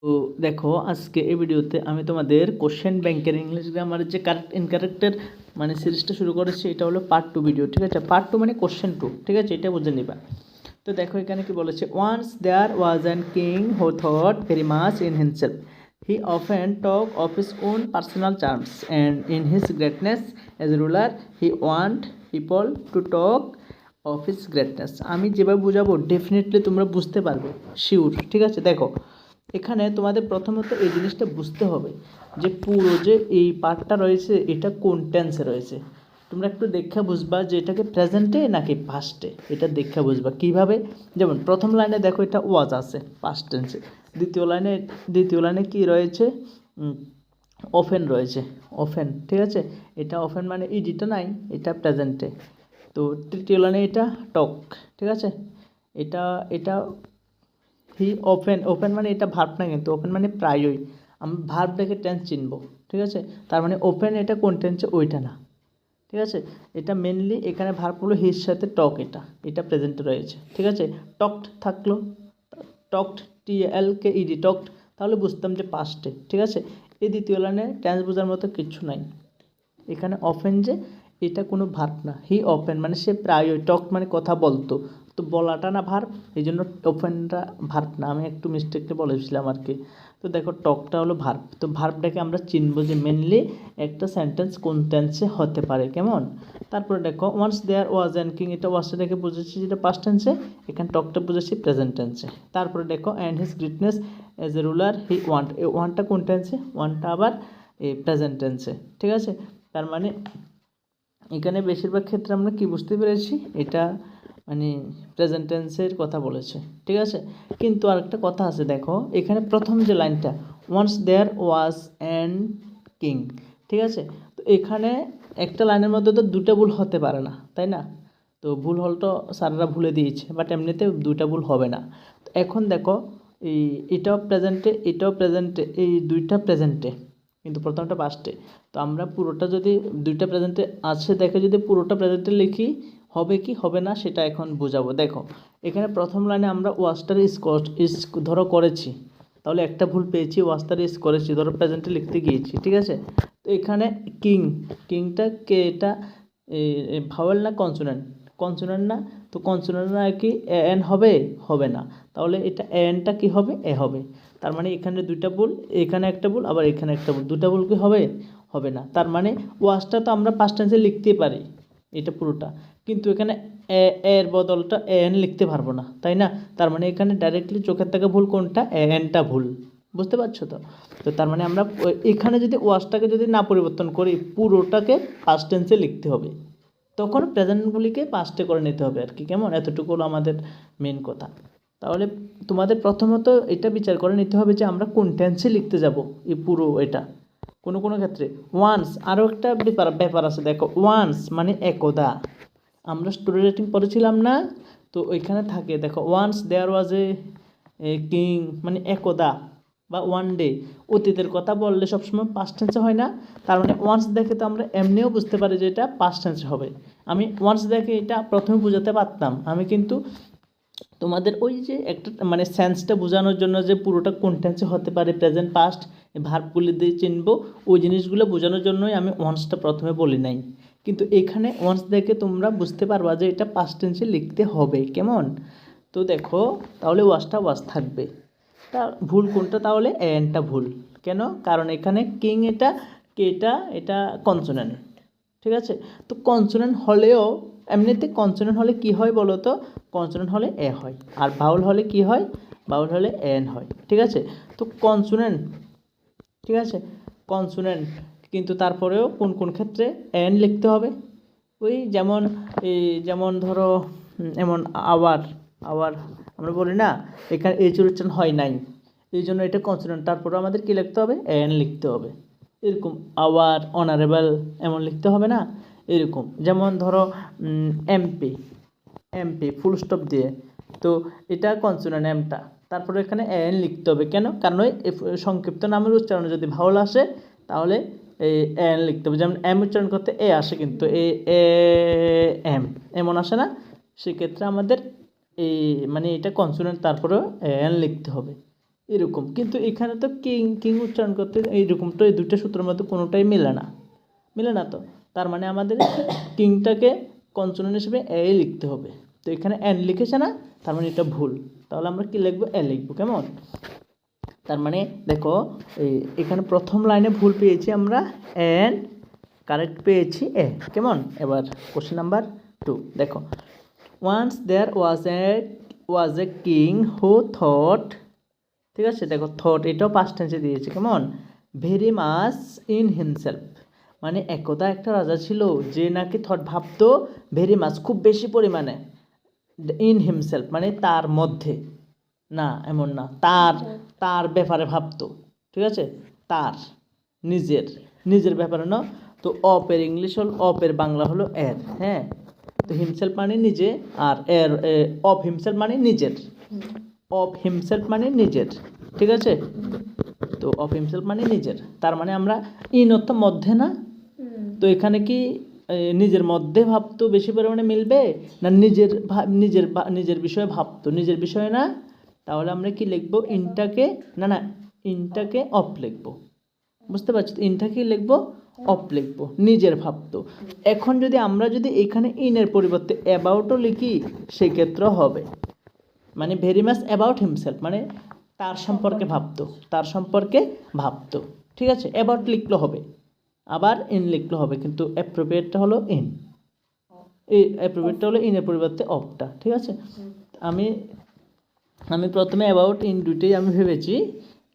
তো দেখো আজকে এই ভিডিওতে আমি তোমাদের কোশ্চেন ব্যাংকের ইংলিশ গ্রামারের যে কারেক্ট ইনকারেক্টের মানে সিরিজটা শুরু করেছি। এটা হলো পার্ট 2 ভিডিও, ঠিক আছে। পার্ট 2 মানে কোশ্চেন 2, ঠিক আছে, এটা বুঝে নিবা। তো দেখো এখানে কি বলেছে, once there was an king who thought very much in himself, he often talk of his own personal charms and in his greatness as ruler he want people to talk of his greatness. আমি যেভাবে বুঝাবো definitely তোমরা বুঝতে পারবে, sure, ঠিক আছে। দেখো এখানে তোমাদের প্রথমত এই জিনিসটা বুঝতে হবে যে পুরো যে এই পার্টটা রয়েছে এটা কোন টেন্সে রয়েছে। তোমরা একটু দেখা বুঝবা যে এটাকে প্রেজেন্টে নাকি পাস্টে, এটা দেখা বুঝবা কিভাবে। যেমন প্রথম লাইনে দেখো এটা ওয়াজ আছে পাস্ট টেন্সে, দ্বিতীয় লাইনে কি রয়েছে, অফেন রয়েছে, অফেন, ঠিক আছে। এটা অফেন মানে ইডিটা নাই, এটা প্রেজেন্টে। তো তৃতীয় লাইনে এটা টক, ঠিক আছে। এটা এটা হি ওপেন মানে এটা ভার্ব না, কিন্তু ওপেন মানে প্রায়ই আমরা ভার্ব দেখে টেন্স চিনব, ঠিক আছে। তার মানে ওপেন এটা কোন টেন্সে, ওইটা না, ঠিক আছে। এটা মেনলি এখানে ভার্ব হলো হির সাথে টক, এটা প্রেজেন্টে রয়েছে, ঠিক আছে। টকড থাকলো, টকড TLKED টকড, তাহলে বুঝতাম যে পাস্টে, ঠিক আছে। এই দ্বিতীয় লাইনে টেন্স বোঝার মতো কিছু নাই। এখানে অফেন যে এটা কোনো ভার্ব না, হি অফেন মানে সে প্রায়ই, টক মানে কথা বলতো, তো বলাটা না ভার্ব, এই জন্য ওপেনটা ভার্ব না, আমি একটু মিস্টেকটা বলেছিলাম আর কি। তো দেখো টকটা হলো ভার্ব, তো ভার্বটাকে আমরা চিনবো যে মেনলি একটা সেন্টেন্স কোন টেন্সে হতে পারে, কেমন। তারপরে দেখো once there was an king, এটা ওয়াজটাকে বুঝেছি যেটা পাস্ট টেন্সে, এখানে টকটা বুঝেছি প্রেজেন্ট টেন্সে। তারপরে দেখো and his greatness as a ruler he want, এই ওয়ানটা কোন টেন্সে, ওয়ানটা আবার এই প্রেজেন্ট টেন্সে, ঠিক আছে। তার মানে এখানে বেশিরভাগ ক্ষেত্রে আমরা কি বুঝতে পেরেছি, এটা মানে প্রেজেন্ট টেন্সের কথা বলেছে, ঠিক আছে। কিন্তু আরেকটা কথা আছে, দেখো এখানে প্রথম যে লাইনটা once there was an king, ঠিক আছে। তো এখানে একটা লাইনের মধ্যে তো দুটো ভুল হতে পারে না, তাই না। তো ভুল হলটা স্যাররা ভুলে দিয়েছে, বাট এমনিতে দুইটা ভুল হবে না। তো এখন দেখো এটাও প্রেজেন্টে, এই দুইটা প্রেজেন্টে, কিন্তু প্রথমটা পাস্টে। তো আমরা পুরোটা যদি দুইটা প্রেজেন্টে আছে দেখে যদি পুরোটা প্রেজেন্টে লিখি, হবে কি হবে না সেটা এখন বোঝাবো। দেখো এখানে প্রথম লাইনে আমরা ওয়াজটার ইস ধরো করেছি, তাহলে একটা ভুল পেয়েছি, ওয়াজটার ইস করেছি ধরো প্রেজেন্টে লিখতে গিয়েছি, ঠিক আছে। তো এখানে কিংটা কে, এটা ভাওয়েল না কনসোনেন্ট, কনসোনেন্ট না, তো কনসোনেন্ট না কি এন হবে, হবে না, তাহলে এটা এনটা কি হবে, এ হবে। তার মানে এখানে দুইটা ভুল, এখানে একটা ভুল, আবার এখানে একটা ভুল, দুটা ভুল কি হবে, হবে না। তার মানে ওয়াজটা তো আমরা পাস্ট টেন্সে লিখতেই পারি এটা পুরোটা, কিন্তু এখানে এর বদলটা এন লিখতে পারবো না, তাই না। তার মানে এখানে ডাইরেক্টলি চোখের থেকে ভুল কোনটা, এনটা ভুল, বুঝতে পারছো তো। তো তার মানে আমরা এখানে যদি ওয়াজটাকে যদি না পরিবর্তন করি, পুরোটাকে পাস্ট টেন্সে লিখতে হবে, তখন প্রেজেন্টগুলিকে পাস্টে করে নিতে হবে আর কি, কেমন। এতটুকু হলো আমাদের মেন কথা। তাহলে তোমাদের প্রথমত এটা বিচার করে নিতে হবে যে আমরা কোন টেন্সে লিখতে যাব এই পুরো এটা। কোনো কোনো ক্ষেত্রে ওয়ান্স, আরও একটা ব্যাপার আছে, দেখো ওয়ান্স মানে একদা, আমরা স্টোরি রাইটিং পড়েছিলাম না, তো ওইখানে থাকে দেখো once there was a king মানে একদা বা ওয়ান ডে, অতীতের কথা বললে সবসময় পাস্ট টেন্সে হয় না। তার মানে ওয়ান্স দেখে তো আমরা এমনিও বুঝতে পারি যে এটা পাস্ট টেন্সে হবে। আমি ওয়ান্স দেখে এটা প্রথমে বোঝাতে পারতাম, আমি কিন্তু তোমাদের ওই যে একটা মানে সেন্সটা বোঝানোর জন্য যে পুরোটা কোন টেন্সে হতে পারে, প্রেজেন্ট পাস্ট ভার্বগুলি দিয়ে চিনবো, ওই জিনিসগুলো বোঝানোর জন্যই আমি ওয়ান্সটা প্রথমে বলি নাই। কিন্তু এখানে ওয়ান্স দেখে তোমরা বুঝতে পারবা যে এটা পাস্ট টেন্সে লিখতে হবে, কেমন। তো দেখো তাহলে ওয়াজ থাকবে, তা ভুল কোনটা, তাহলে এনটা ভুল, কেন, কারণ এখানে কিং এটা কেটা এটা কনসোনেন্ট, ঠিক আছে। তো কনসোনেন্ট হলেও এমনিতে কনসোনেন্ট হলে কি হয় বলো তো, কনসোনেন্ট হলে এ হয়, আর বাউল হলে কি হয়, বাউল হলে এন হয়, ঠিক আছে। তো কনসোনেন্ট, ঠিক আছে, কনসোনেন্ট, কিন্তু তারপরেও কোন কোন ক্ষেত্রে এন লিখতে হবে, ওই যেমন যেমন ধরো এমন আওয়ার, আওয়ার আমরা বলি না, এখানে এই উচ্চারণ হয় নাই, এই জন্য এটা কনসোনেন্ট, তারপরে আমাদের কি লিখতে হবে, এন লিখতে হবে। এরকম আওয়ার, অনারেবল এমন লিখতে হবে না, এরকম। যেমন ধরো এমপি ফুল স্টপ দিয়ে, তো এটা কনসোনেন্ট এমটা, তারপরে এখানে এন লিখতে হবে, কেন, কারণ ওই সংক্ষিপ্ত নামের উচ্চারণে যদি ভাওয়াল আসে তাহলে এই এন লিখতে হবে। যেমন এম উচ্চারণ করতে এ আসে, কিন্তু এ এম এমন আসে না, সেক্ষেত্রে আমাদের এই মানে এটা কনসোনেন্ট, তারপরেও এন লিখতে হবে, এরকম। কিন্তু এখানে তো কিং কিং উচ্চারণ করতে এইরকম, তো এই দুইটা সূত্রের মধ্যে কোনোটাই মেলে না তো। তার মানে আমাদের কিংটাকে কনসোনেন্ট হিসেবে এ লিখতে হবে। তো এখানে এন লিখেছে না, তার মানে এটা ভুল। তাহলে আমরা কি লিখবো? এ লিখবো। কেমন? তার মানে দেখো এখানে প্রথম লাইনে ভুল পেয়েছি আমরা এন, কারেক্ট পেয়েছি এ। কেমন? এবার কোশ্চেন নাম্বার 2 দেখো, once there was a king who thought, ঠিক আছে, দেখো থট এটাও পাস্ট টেন্সে দিয়েছে। কেমন? ভেরি মাচ ইন হিমসেলফ, মানে একদা একটা রাজা ছিল যে নাকি থট ভাবতো, ভেরি মাচ খুব বেশি পরিমাণে, ইন হিমসেলফ মানে তার মধ্যে, না এমন না, তার ব্যাপারে ভাবতো, ঠিক আছে, তার নিজের ব্যাপারে না। তো অপের ইংলিশ হল, অপের বাংলা হলো এর। হ্যাঁ, তো হিমসেলফ মানে নিজে, আর এর অফ হিমসেলফ মানে নিজের, অফ হিমসেলফ মানে নিজের, ঠিক আছে। তো অফ হিমসেলফ মানে নিজের, তার মানে আমরা ইন অর্থ মধ্যে না, তো এখানে কি নিজের মধ্যে ভাবতো বেশি পরিমাণে মিলবে, না নিজের বিষয়ে ভাবতো, নিজের বিষয়ে না। তাহলে আমরা কি লিখবো? ইনটাকে ইনটাকে অফ লিখবো। বুঝতে পারছি? ইনটাকে লিখবো অফ লিখবো, নিজের ভাবতো। এখন যদি আমরা এখানে ইনের পরিবর্তে অ্যাবাউটও লিখি সেক্ষেত্রেও হবে, মানে ভেরি মাচ অ্যাবাউট হিমসেলফ মানে তার সম্পর্কে ভাবতো, ঠিক আছে। অ্যাবাউট লিখলে হবে, আবার ইন লিখলে হবে, কিন্তু অ্যাপ্রোপ্রিয়েটটা হলো ইন, এই অ্যাপ্রোপ্রিয়েটটা হলো ইনের পরিবর্তে অফটা, ঠিক আছে। আমি প্রথমে অ্যাবাউট ইন দুইটাই আমি ভেবেছি,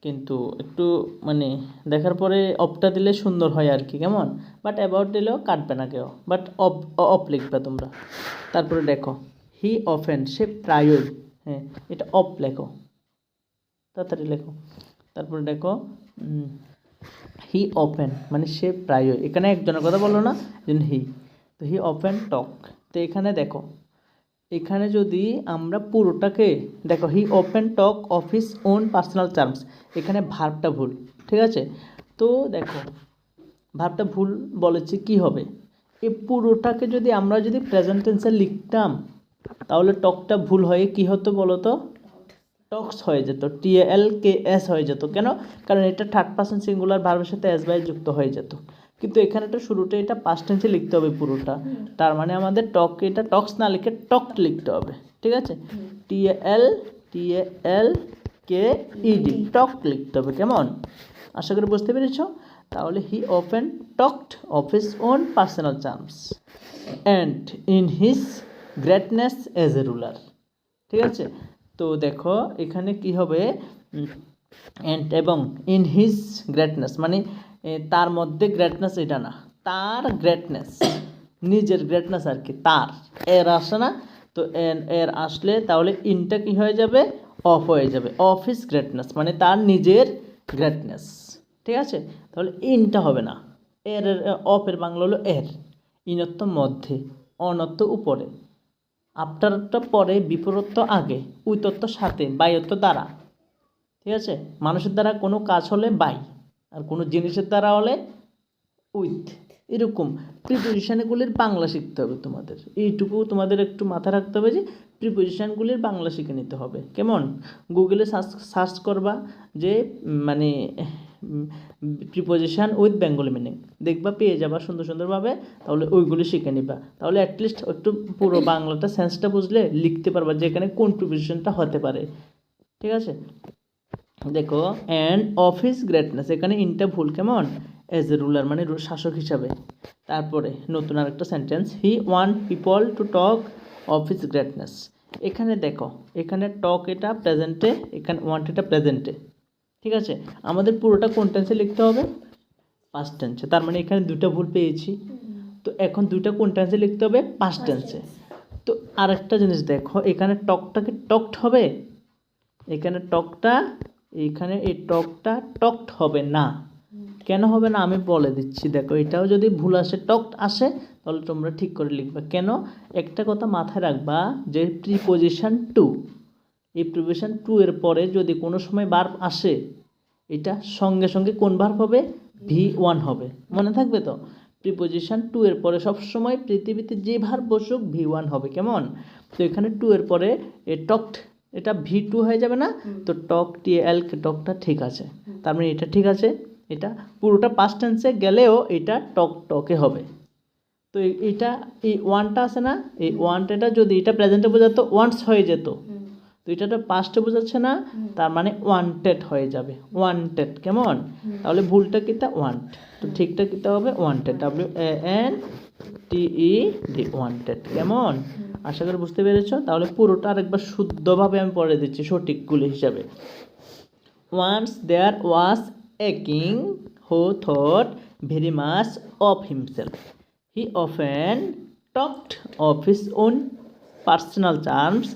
কিন্তু একটু মানে দেখার পরে অফটা দিলে সুন্দর হয় আর কি। কেমন? বাট অ্যাবাউট দিলেও কাটবে না কেউ, বাট অফ লিখবে তোমরা। তারপরে দেখো, হি অফেন, সে প্রায়ই, হ্যাঁ এটা অফ লেখো, তাড়াতাড়ি লেখো। তারপরে দেখো হি অফেন মানে সে প্রায়ই, এখানে একজনের কথা বললো না, হি, তো হি অফেন টক। তো এখানে দেখো, এখানে যদি আমরা পুরোটাকে দেখো, হি open talk of his own personal terms, এখানে ভার্বটা ভুল, ঠিক আছে। তো দেখো ভার্বটা ভুল বলেছে, কি হবে? এই পুরোটাকে আমরা যদি প্রেজেন্ট টেন্সে লিখতাম, তাহলে টকটা ভুল হয়ে কি হতো বলো তো? টক্স হয়ে যেত, TALKS হয়ে যেত। কেন? কারণ এটা থার্ড পারসন সিঙ্গুলার ভার্বের সাথে এস বাই যুক্ত হয়ে যেত। কিন্তু এখানে তো শুরুতে এটা পাস্ট টেন্সে লিখতে হবে পুরোটা, তার মানে আমাদের এটা টক্স না লিখে টকড লিখতে হবে, ঠিক আছে। TALKED টক লিখতে হবে। কেমন? আশা করি বুঝতে পেরেছ। তাহলে হি often talked of his own personal terms and in his greatness as a ruler, ঠিক আছে। তো দেখো এখানে কি হবে, অ্যান্ড এবং ইন হিজ গ্রেটনেস মানে তার মধ্যে, গ্রেটনেস এটা না, তার গ্রেটনেস, নিজের গ্রেটনেস আর কি, তার এর আসে না, তো এর আসলে তাহলে ইনটা কি হয়ে যাবে? অফ হয়ে যাবে। অফ হিজ গ্রেটনেস মানে তার নিজের গ্রেটনেস, ঠিক আছে। তাহলে ইনটা হবে না, এর অফের বাংলা হলো এর, ইনত্ব মধ্যে, অনত্ব উপরে, আফটারটা পরে, বিপরীত আগে, উইতত্ব সাথে, বাইয়ত্ব দ্বারা, ঠিক আছে। মানুষের দ্বারা কোনো কাজ হলে বাই, আর কোনো জিনিসের দ্বারা হলে উইথ। এরকম প্রিপোজিশনগুলির বাংলা শিখতে হবে তোমাদের, এইটুকু তোমাদের একটু মাথায় রাখতে হবে যে প্রিপোজিশনগুলির বাংলা শিখে নিতে হবে। কেমন? গুগলে সার্চ করবা যে মানে প্রিপোজিশন উইথ বেঙ্গলি মিনিং, দেখবা পেয়ে যাবা সুন্দরভাবে, তাহলে ওইগুলি শিখে নিবা। তাহলে অ্যাটলিস্ট একটু পুরো বাংলাটা সেন্সটা বুঝলে লিখতে পারবা যে এখানে কোন প্রিপোজিশনটা হতে পারে, ঠিক আছে। দেখো, অ্যান্ড অফ হিজ গ্রেটনেস, এখানে ইনটা ভুল। কেমন? এজ এ রুলার মানে শাসক হিসাবে। তারপরে নতুন আরেকটা sentence, he want people to talk of his greatness. এখানে দেখো, এখানে টক এটা প্রেজেন্টে, এখানে ওয়ান্ট এটা প্রেজেন্টে, ঠিক আছে। আমাদের পুরোটা কোন টেন্সে লিখতে হবে? পাস্ট টেন্সে। তার মানে এখানে দুটো ভুল পেয়েছি, তো এখন দুটো কোন টেন্সে লিখতে হবে? পাস্ট টেন্সে। তো আরেকটা জিনিস দেখো, এখানে টকটাকে টকড হবে, এখানে টকটা, এখানে এই টকটা টকড হবে না। কেন হবে না আমি বলে দিচ্ছি। দেখো এটাও যদি ভুল আসে, টকড আসে, তাহলে তোমরা ঠিক করে লিখবা। কেন? একটা কথা মাথায় রাখবা যে প্রিপোজিশন টু, এই প্রিপোজিশন টু এর পরে যদি কোনো সময় ভার্ব আসে, এটা সঙ্গে সঙ্গে কোন ভার্ব হবে? V1 হবে। মনে থাকবে তো? প্রিপোজিশন টু এর পরে সবসময় পৃথিবীতে যে ভার্ব বসুক V1 হবে। কেমন? তো এখানে টু এর পরে টকড এটা V2 হয়ে যাবে না? তো টক TL টকটা ঠিক আছে, তার মানে এটা ঠিক আছে। এটা পুরোটা পাস্ট টেন্সে গেলেও এটা টক টকে হবে। তো এটা এই ওয়ানটা আছে না, এই ওয়ানটা যদি এটা প্রেজেন্টে বোঝাতো ওয়ান্টস হয়ে যেত, তো এটা তো পাস্টে বোঝাচ্ছে না, তার মানে ওয়ান্টেড হয়ে যাবে, ওয়ান্টেড। কেমন? তাহলে ভুলটা কিটা? ওয়ান্ট। তো ঠিকটা কিটা হবে? Wanted, WANTED, wanted. কেমন? আশা করি বুঝতে পেরেছো। তাহলে পুরোটা আরেকবার শুদ্ধভাবে আমি পড়ে দিচ্ছি সঠিকগুলো হিসাবে। Once there was a king who thought very much of himself. He often talked of his own personal charms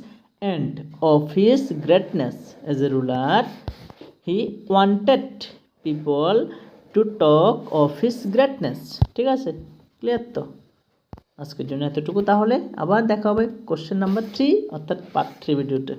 and of his greatness as a ruler. He wanted people to talk of his greatness. ঠিক আছে? Clear তো? আজকের জন্য এতটুকু। তাহলে আবার দেখা হবে কোশ্চেন নাম্বার 3 অর্থাৎ পার্ট 3 ভিডিওতে।